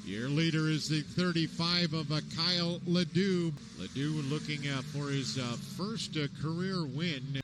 Your leader is the 35 of Kyle Ledoux. Ledoux looking for his first career win.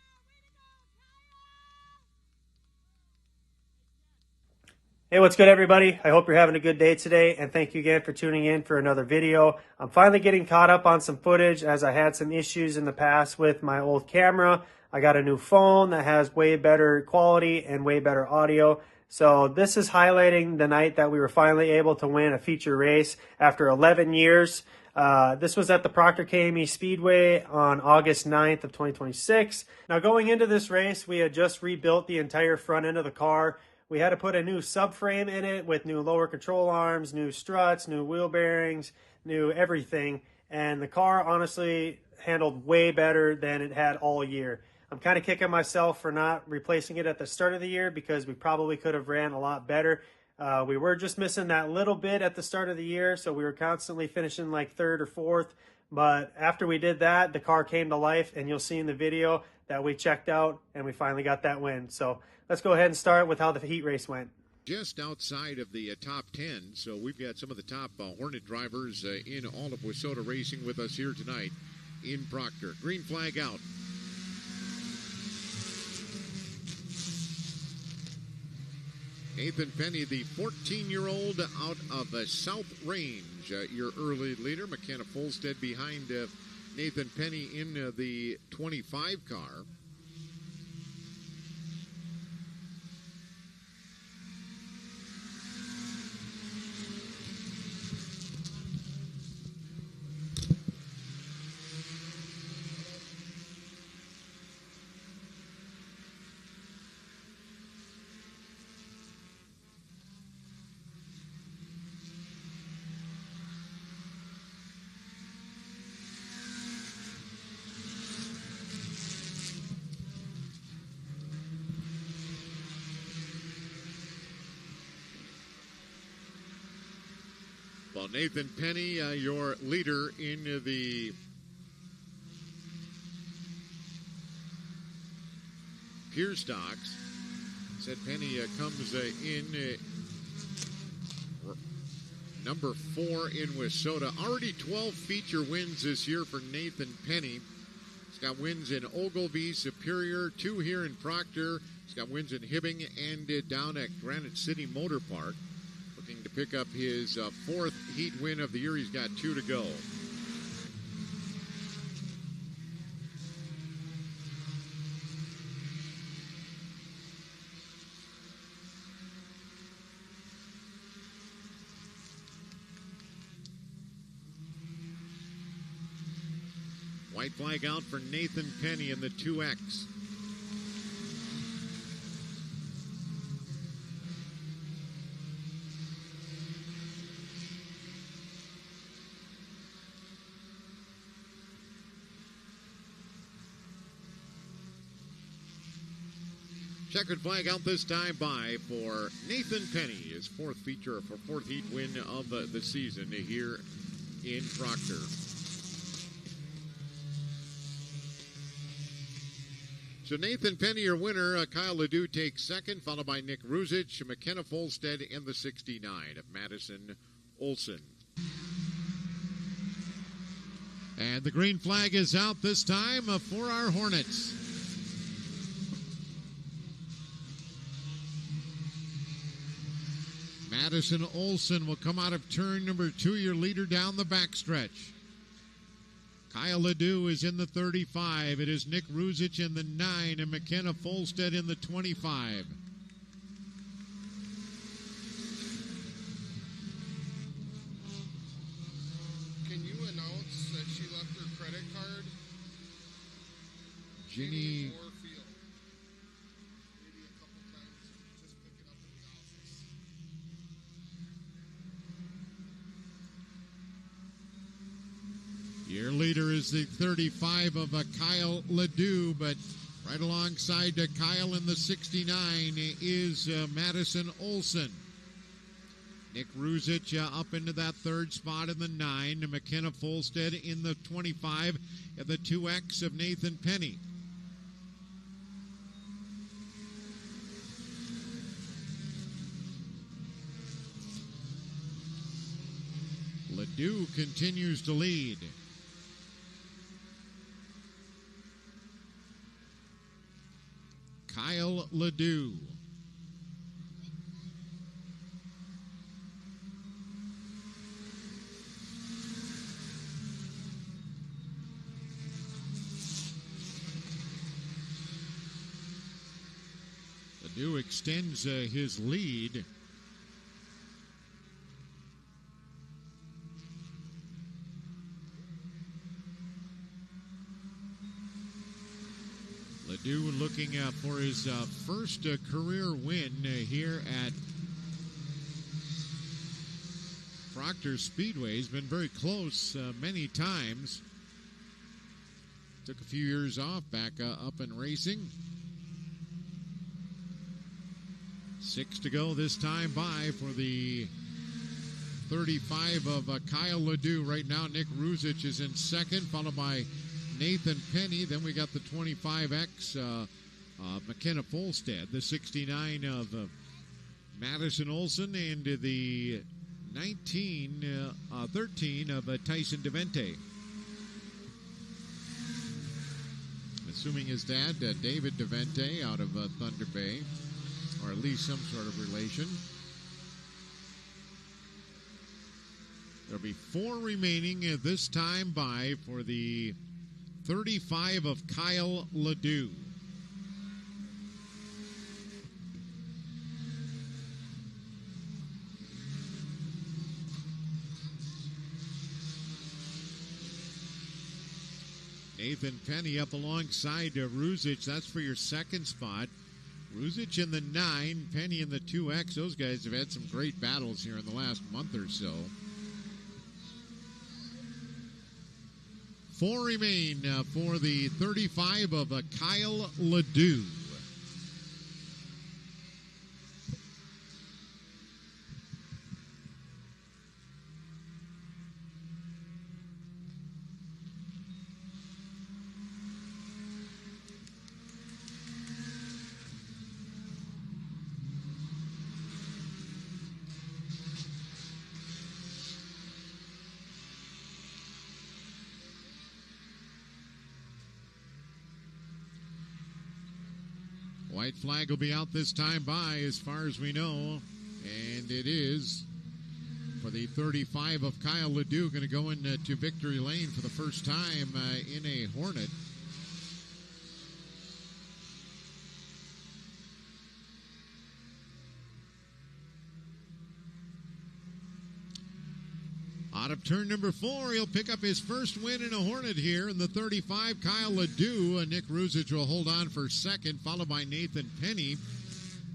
Hey, what's good, everybody? I hope you're having a good day today, and thank you again for tuning in for another video. I'm finally getting caught up on some footage as I had some issues in the past with my old camera. I got a new phone that has way better quality and way better audio. So this is highlighting the night that we were finally able to win a feature race after 11 years. This was at the Proctor KME Speedway on August 9th of 2026. Now, going into this race, we had just rebuilt the entire front end of the car. We had to put a new subframe in it with new lower control arms, new struts, new wheel bearings, new everything. And the car honestly handled way better than it had all year. I'm kind of kicking myself for not replacing it at the start of the year because we probably could have ran a lot better. We were just missing that little bit at the start of the year, so we were constantly finishing like third or fourth. But after we did that, the car came to life, and you'll see in the video that we checked out and we finally got that win. So let's go ahead and start with how the heat race went. Just outside of the top 10, so we've got some of the top Hornet drivers in all of Westview Racing with us here tonight in Proctor. Green flag out. Nathan Penny, the 14-year-old out of South Range, your early leader. McKenna Folstead behind Nathan Penny in the 25 car. Well, Nathan Penny, your leader in the Pier Stocks. Said Penny comes in number 4 in Westview. Already 12 feature wins this year for Nathan Penny. He's got wins in Ogilvie, Superior, 2 here in Proctor. He's got wins in Hibbing and down at Granite City Motor Park. Looking to pick up his 4th heat win of the year. He's got 2 to go. White flag out for Nathan Penny in the 2X. Checkered flag out this time by for Nathan Penny, his 4th feature for 4th heat win of the season here in Proctor. So Nathan Penny, your winner. Kyle Ledoux takes 2nd, followed by Nick Ruzich, McKenna Folstead in the 69 of Madison Olson. And the green flag is out this time for our Hornets. Madison Olson will come out of turn number 2, your leader down the backstretch. Kyle Ledoux is in the 35. It is Nick Ruzich in the 9 and McKenna Folstead in the 25. Can you announce that she left her credit card? Ginny. Maybe a couple times. Just pick it up in the office. Your leader is the 35 of Kyle Ledoux, but right alongside Kyle in the 69 is Madison Olson. Nick Ruzich up into that 3rd spot in the 9. McKenna Folstead in the 25 at the 2X of Nathan Penny. Ledoux continues to lead. Kyle Ledoux. Ledoux extends his lead. Ledoux looking for his first career win here at Proctor Speedway. He's been very close many times. Took a few years off, back up in racing. 6 to go this time by for the 35 of Kyle Ledoux. Right now, Nick Ruzich is in second, followed by Nathan Penny. Then we got the 25X McKenna Folstead, the 69 of Madison Olson, and the 13 of Tyson DeVente. Assuming his dad, David DeVente, out of Thunder Bay, or at least some sort of relation. There'll be 4 remaining this time by for the 35 of Kyle Ledoux. Nathan Penny up alongside Ruzich. That's for your second spot. Ruzich in the 9, Penny in the 2X. Those guys have had some great battles here in the last month or so. 4 remain for the 35 of Kyle Ledoux. White flag will be out this time by, as far as we know, and it is for the 35 of Kyle Ledoux, going to go into victory lane for the first time in a Hornet. Out of turn number 4, he'll pick up his first win in a Hornet here in the 35, Kyle Ledoux. Nick Ruzich will hold on for second, followed by Nathan Penny.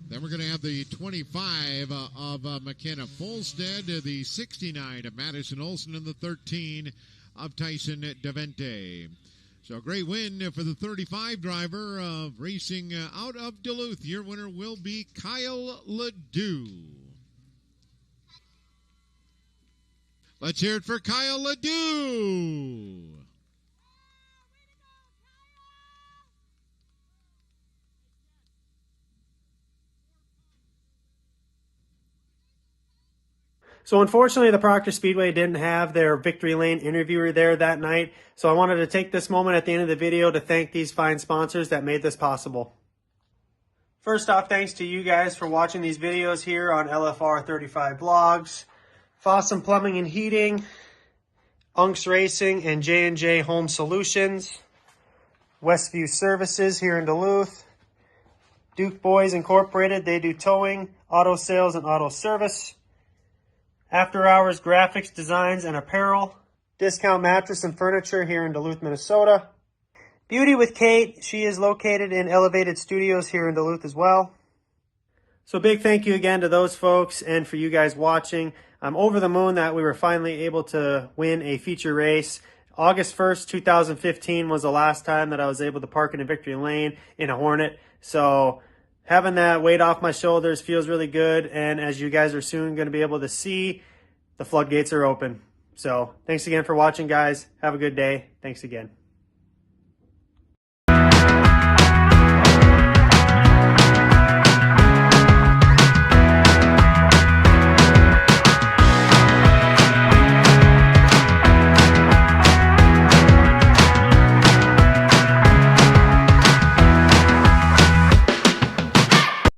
Then we're going to have the 25 of McKenna Folstead, the 69 of Madison Olson, and the 13 of Tyson DeVente. So a great win for the 35 driver of racing out of Duluth. Your winner will be Kyle Ledoux. Let's hear it for Kyle Ledoux. So unfortunately, the Proctor Speedway didn't have their Victory Lane interviewer there that night. So I wanted to take this moment at the end of the video to thank these fine sponsors that made this possible. First off, thanks to you guys for watching these videos here on LFR 35 Blogs. Fossum Plumbing and Heating, UNKS Racing, and J&J Home Solutions. Westview Services here in Duluth. Duke Boys Incorporated, they do towing, auto sales, and auto service. After Hours Graphics, Designs, and Apparel. Discount Mattress and Furniture here in Duluth, Minnesota. Beauty with Kait, she is located in Elevated Studios here in Duluth as well. So big thank you again to those folks and for you guys watching. I'm over the moon that we were finally able to win a feature race. August 1st, 2015 was the last time that I was able to park in a victory lane in a Hornet. So having that weight off my shoulders feels really good. And as you guys are soon going to be able to see, the floodgates are open. So thanks again for watching, guys. Have a good day. Thanks again.